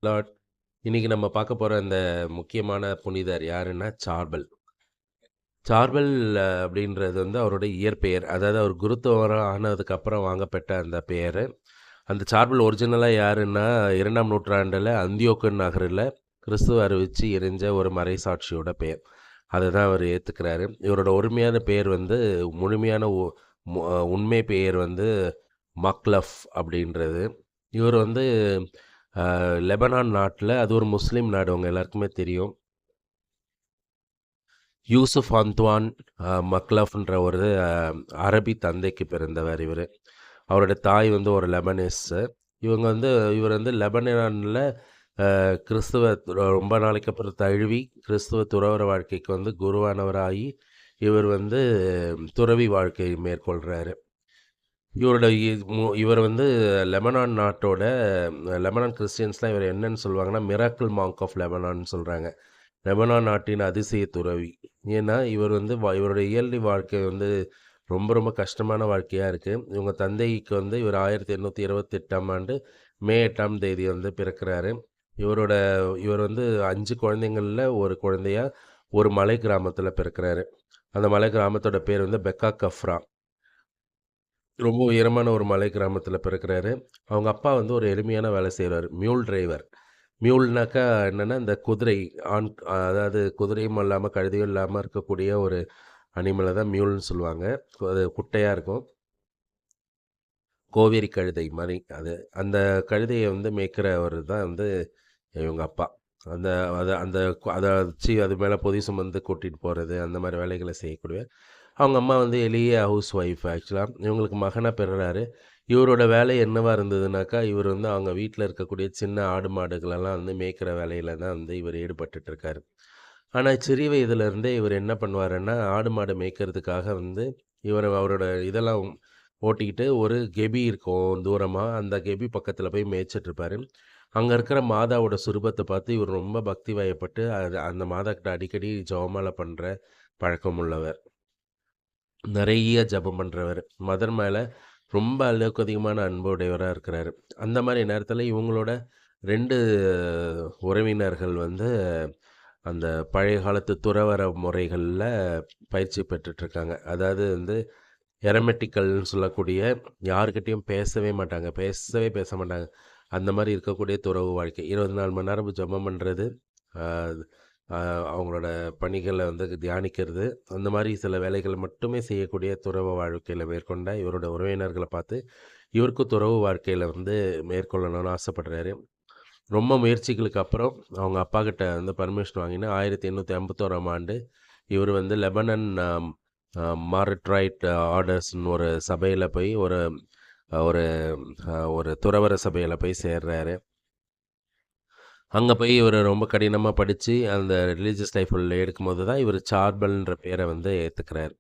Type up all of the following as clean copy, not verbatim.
Lord. இன்னைக்கு நம்ம பார்க்க போற இந்த முக்கியமான புனிதர் யாருன்னா சார்பல். சார்பல் அப்படின்றது வந்து அவருடைய இயற்பெயர். அதாவது அவர் குருத்துவரா ஆனதுக்கப்புறம் வாங்கப்பெற்ற அந்த பெயரு. அந்த சார்பல் ஒரிஜினலா யாருன்னா 2ஆம் நூற்றாண்டுல அந்தியோக்கு நகரில கிறிஸ்துவ அறிவிச்சு எரிஞ்ச ஒரு மறைசாட்சியோட பெயர். அததான் அவர் ஏத்துக்கிறாரு. இவரோட உரிமையான பெயர் வந்து முழுமையான உ மு உண்மை பெயர் வந்து மக்லஃப் அப்படின்றது. இவர் வந்து லெபனான் நாட்ல அது ஒரு முஸ்லீம் நாடு உங்க எல்லாருக்குமே தெரியும். யூசுப் அந்த்வான் மக்லஃப்ன்ற ஒரு அரபி தந்தைக்கு பிறந்தவர் இவரு. அவரோட தாய் வந்து ஒரு லெபனீஸு. இவங்க வந்து இவர் வந்து லெபனான்ல கிறிஸ்துவ ரொம்ப நாளைக்கு அப்புறம் தழுவி கிறிஸ்துவ துறவற வாழ்க்கைக்கு வந்து குருவானவராகி, இவர் வந்து துறவி வாழ்க்கை மேற்கொள்றாரு. இவரோட இவர் வந்து லெபனான் நாட்டோட லெபனான் கிறிஸ்டியன்ஸ்லாம் இவர் என்னன்னு சொல்லுவாங்கன்னா, மிராக்கிள் மாங்க் ஆஃப் லெபனான்னு சொல்றாங்க. லெபனான் நாட்டின் அதிசய துறவி. ஏன்னா, இவர் வந்து இவருடைய இயல்பு வாழ்க்கை வந்து ரொம்ப ரொம்ப கஷ்டமான வாழ்க்கையா இருக்கு. இவங்க தந்தைக்கு வந்து இவர் 1828ஆம் ஆண்டு மே 8ஆம் தேதி வந்து பிறக்கிறாரு. இவரோட இவர் வந்து 5 குழந்தைங்கள்ல ஒரு குழந்தையா ஒரு மலை கிராமத்தில பிறக்கிறாரு. அந்த மலை கிராமத்தோட பேர் வந்து பெக்கா கஃப்ரா. ரொம்ப உயரமான ஒரு மலை கிராமத்தில பிறக்கிறாரு. அவங்க அப்பா வந்து ஒரு எளிமையான வேலை செய்றாரு. மியூல் டிரைவர். மியூல்னாக்கா என்னன்னா, இந்த குதிரை ஆண் அதாவது குதிரையும் இல்லாம, கழுதையும் இல்லாம இருக்கக்கூடிய ஒரு அனிமல தான் மியூல்ன்னு சொல்லுவாங்க. அது குட்டையா இருக்கும். கோவேரி கழுதை மாரி அது. அந்த கழுதைய வந்து மேய்க்கிறவரு தான் வந்து இவங்க அப்பா. அந்த அத வச்சு அது மேல பொதி சுமந்து கூட்டிட்டு போறது, அந்த மாரி வேலைகள செய்யக்கூடிய அவங்க அம்மா வந்து எளிய ஹவுஸ் ஒய்ஃப் ஆக்சுவலா. இவங்களுக்கு மகனா பிறறாரு. இவரோட வேலை என்னவா இருந்ததுனாக்கா, இவர் வந்து அவங்க வீட்ல இருக்கக்கூடிய சின்ன ஆடு, மாடுகளெல்லாம் வந்து மேய்க்கிற வேலையில தான் வந்து இவர் ஈடுபட்டுட்டு இருக்காரு. ஆனா, சிறிய வயதிலிருந்தே இவர் என்ன பண்ணுவாருன்னா, ஆடு, மாடு மேய்க்கிறதுக்காக வந்து அவரோட இதெல்லாம் ஓட்டிக்கிட்டு ஒரு கெபி இருக்கும் தூரமா. அந்த கெபி பக்கத்தில போய் மேய்ச்சிட்டுருப்பாரு. அங்க இருக்கிற மாதாவோட சுரூபத்த பார்த்து இவர் ரொம்ப பக்தி வயப்பட்டு, அந்த மாதாக்கிட்ட அடிக்கடி ஜெபமாலை பண்ற பழக்கம் உள்ளவர். நெறைய ஜெபம் பண்றவரு. மதர் மேல ரொம்ப அளவுக்கு அதிகமான அன்பு உடையவரா இருக்கிறாரு. அந்த மாரி நேரத்தில இவங்களோட 2 உறவினர்கள் வந்து அந்த பழைய காலத்து துறவற முறைகள்ல பயிற்சி பெற்றுட்ருக்காங்க. அதாவது வந்து எரமெட்டிக்கல்னு சொல்லக்கூடிய யார்கிட்டயும் பேசவே மாட்டாங்க. பேசவே பேச மாட்டாங்க. அந்த மாரி இருக்கக்கூடிய துறவு வாழ்க்கை. 24 மணி நேரம் ஜெபம் பண்றது, அ அ அவங்களோட பணிகள வந்து தியானிக்கிறது, அந்த மாரி சில வேலைகள் மட்டுமே செய்யக்கூடிய துறவு வாழ்க்கையில மேற்கொண்ட இவரோட உறவினர்கள பார்த்து, இவருக்கும் துறவு வாழ்க்கையில வந்து மேற்கொள்ளணும்னு ஆசைப்படுறாரு. ரொம்ப முயற்சிகளுக்கு அப்புறம் அவங்க அப்பாகிட்ட வந்து பர்மிஷன் வாங்கின்னு 1851ஆம் ஆண்டு இவர் வந்து லெபனன் மார்ட்ரைட் ஆர்டர்ஸ்ன்னு ஒரு சபையில போய் ஒரு ஒரு ஒரு துறவற சபையில போய் சேர்றாரு. அங்க போய் இவரு ரொம்ப கடினமா படிச்சு, அந்த ரிலிஜியஸ் லைஃப் உள்ள எடுக்கும்போது தான் இவரு சார்பல்ன்ற பேர வந்து ஏத்துக்கிறாரு.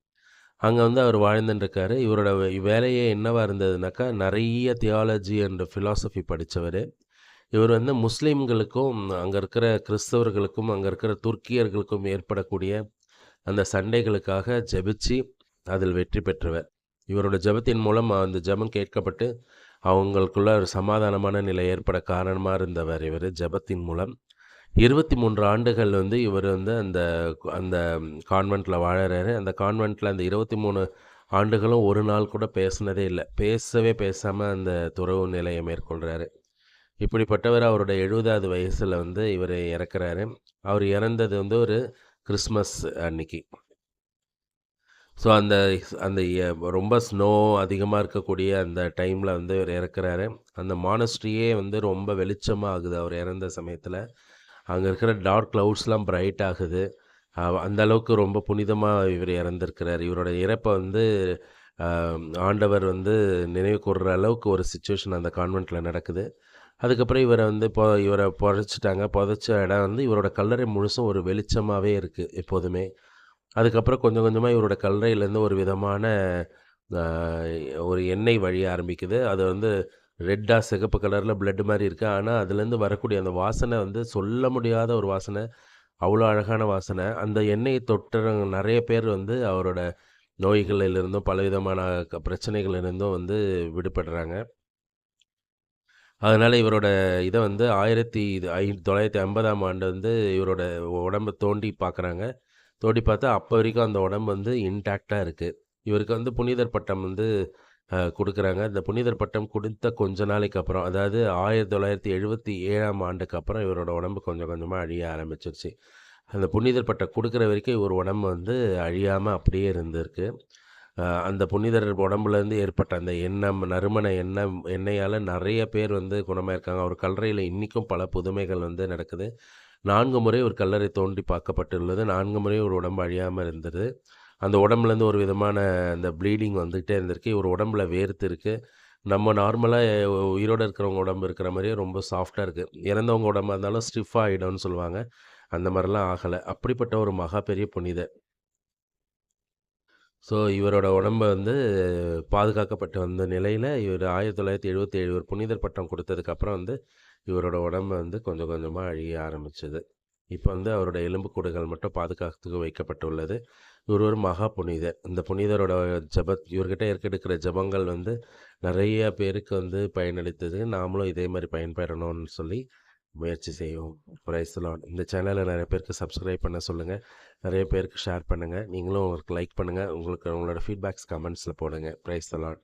அங்க வந்து அவர் வாழ்ந்துட்டுருக்காரு. இவரோட வேலையே என்னவா இருந்ததுனாக்கா, நெறைய தியாலஜி அண்ட் ஃபிலாசபி படிச்சவரு. இவர் வந்து முஸ்லீம்களுக்கும், அங்க இருக்கிற கிறிஸ்தவர்களுக்கும், அங்க இருக்கிற துர்க்கியர்களுக்கும் ஏற்படக்கூடிய அந்த சண்டைகளுக்காக ஜெபிச்சு, அதில் வெற்றி பெற்றவர். இவரோட ஜெபத்தின் மூலம் அந்த ஜெபம் கேட்கப்பட்டு, அவங்களுக்குள்ள ஒரு சமாதானமான நிலை ஏற்பட காரணமா இருந்தவர் இவரு, ஜெபத்தின் மூலம். 23 ஆண்டுகள் வந்து இவர் வந்து அந்த அந்த கான்வென்ட்ல வாழறாரு. அந்த கான்வென்ட்ல அந்த 23 ஆண்டுகளும் ஒரு நாள் கூட பேசுனதே இல்ல. பேசவே பேசாம அந்த துறவு நிலைய மேற்கொள்றாரு. இப்படிப்பட்டவர் அவருடைய 70வது வயசுல வந்து இவரு இறக்குறாரு. அவர் இறந்தது வந்து ஒரு கிறிஸ்மஸ் அன்னைக்கு. ஸோ அந்த அந்த ரொம்ப ஸ்னோ அதிகமா இருக்கக்கூடிய அந்த டைம்ல வந்து இவரு இறக்குறாரு. அந்த மானஸ்ட்ரியே வந்து ரொம்ப வெளிச்சமா ஆகுது அவர் இறந்த சமயத்துல. அங்க இருக்கிற டார்க் கிளவுட்ஸ்லாம் பிரைட் ஆகுது. அந்த அளவுக்கு ரொம்ப புனிதமா இவரு இறந்திருக்கிறாரு. இவரோட இறப்ப வந்து அ ஆண்டவர் வந்து நினைவு கூர்ற அளவுக்கு ஒரு சிச்சுவேஷன் அந்த கான்வென்ட்ல நடக்குது. அதுக்கப்புறம் இவர வந்து இவர புதைச்சுட்டாங்க. புதைச்ச இடம் வந்து இவரோட கல்லறை முழுசும் ஒரு வெளிச்சமாவே இருக்கு எப்போதுமே. அதுக்கப்புறம் கொஞ்சம் கொஞ்சமா இவரோட கல்லறையிலேருந்து ஒரு விதமான அ ஒரு எண்ணெய் வழிய ஆரம்பிக்குது. அது வந்து ரெட்டா சிகப்பு கலர்ல பிளட் மாரி இருக்கு. ஆனா, அதுலேருந்து வரக்கூடிய அந்த வாசனை வந்து சொல்ல முடியாத ஒரு வாசனை. அவ்வளோ அழகான வாசனை. அந்த எண்ணெய தொட்டவங்க நெறைய பேர் வந்து அவரோட நோய்களிலிருந்தும், பலவிதமான பிரச்சனைகளிலிருந்தும் வந்து விடுபடுறாங்க. அதனால இவரோட இத வந்து 1950ஆம் ஆண்டு வந்து இவரோட உடம்ப தோண்டி பார்க்குறாங்க. தோண்டி பார்த்தா அப்ப வரைக்கும் அந்த உடம்பு வந்து இன்டாக்ட்டா இருக்கு. இவருக்கு வந்து புனிதர் பட்டம் வந்து குடுக்குறாங்க. இந்த புனிதர் பட்டம் குடுத்த கொஞ்ச நாளைக்கு அப்புறம், அதாவது 1977ஆம் ஆண்டுக்கு அப்புறம் இவரோட உடம்பு கொஞ்சம் கொஞ்சமா அழிய ஆரம்பிச்சுருச்சு. அந்த புனிதர் பட்டம் குடுக்குற வரைக்கும் இவர் உடம்பு வந்து அழியாம அப்படியே இருந்திருக்கு. அந்த புனிதர் உடம்புலேருந்து ஏற்பட்ட அந்த எண்ணம், நறுமண எண்ணெயால நெறைய பேர் வந்து குணமாயிருக்காங்க. அவர் கல்லறையில இன்னிக்கும் பல புதுமைகள் வந்து நடக்குது. 4 முறை ஒரு கல்லறை தோண்டி பார்க்கப்பட்டுள்ளது. 4 முறை ஒரு உடம்பு அழியாம இருந்தது. அந்த உடம்புலேருந்து ஒரு விதமான அந்த ப்ளீடிங் வந்துகிட்டே இருந்திருக்கு. இவர் உடம்புல வேர்த்து இருக்கு. நம்ம நார்மலா உயிரோட இருக்கிறவங்க உடம்பு இருக்கிற மாரியே ரொம்ப சாஃப்ட்டா இருக்கு. இறந்தவங்க உடம்பா இருந்தாலும் ஸ்டிஃப்பா ஆயிடும்னு சொல்லுவாங்க. அந்த மாரிலாம் ஆகல. அப்படிப்பட்ட ஒரு மகா பெரிய புனிதர். ஸோ இவரோட உடம்ப வந்து பாதுகாக்கப்பட்டு வந்த நிலையில, இவர் 1977 ஒரு புனிதர் பட்டம் குடுத்ததுக்கப்புறம் வந்து, இவரோட உடம்பு வந்து கொஞ்சம் கொஞ்சமா அழிய ஆரம்பிச்சது. இப்ப வந்து அவரோட எலும்புக்கூடுகள் மட்டும் பாதுகாத்துக்கு வைக்கப்பட்டுள்ளது. இவர் ஒரு மகா புனிதர். இந்த புனிதரோட இவர்கிட்ட எடுக்கிற ஜெபங்கள் வந்து நெறைய பேருக்கு வந்து பயனளித்தது. நாமளும் இதே மாரி பயன்பெறணும்னு சொல்லி முயற்சி செய்வோம். Praise the Lord. இந்த சேனல நெறைய பேருக்கு சப்ஸ்கிரைப் பண்ண சொல்லுங்க. நெறைய பேருக்கு ஷேர் பண்ணுங்க. நீங்களும் லைக் பண்ணுங்க. உங்களுக்கு உங்களோட ஃபீட்பேக்ஸ் கமெண்ட்ஸ்ல போடுங்க. Praise the Lord.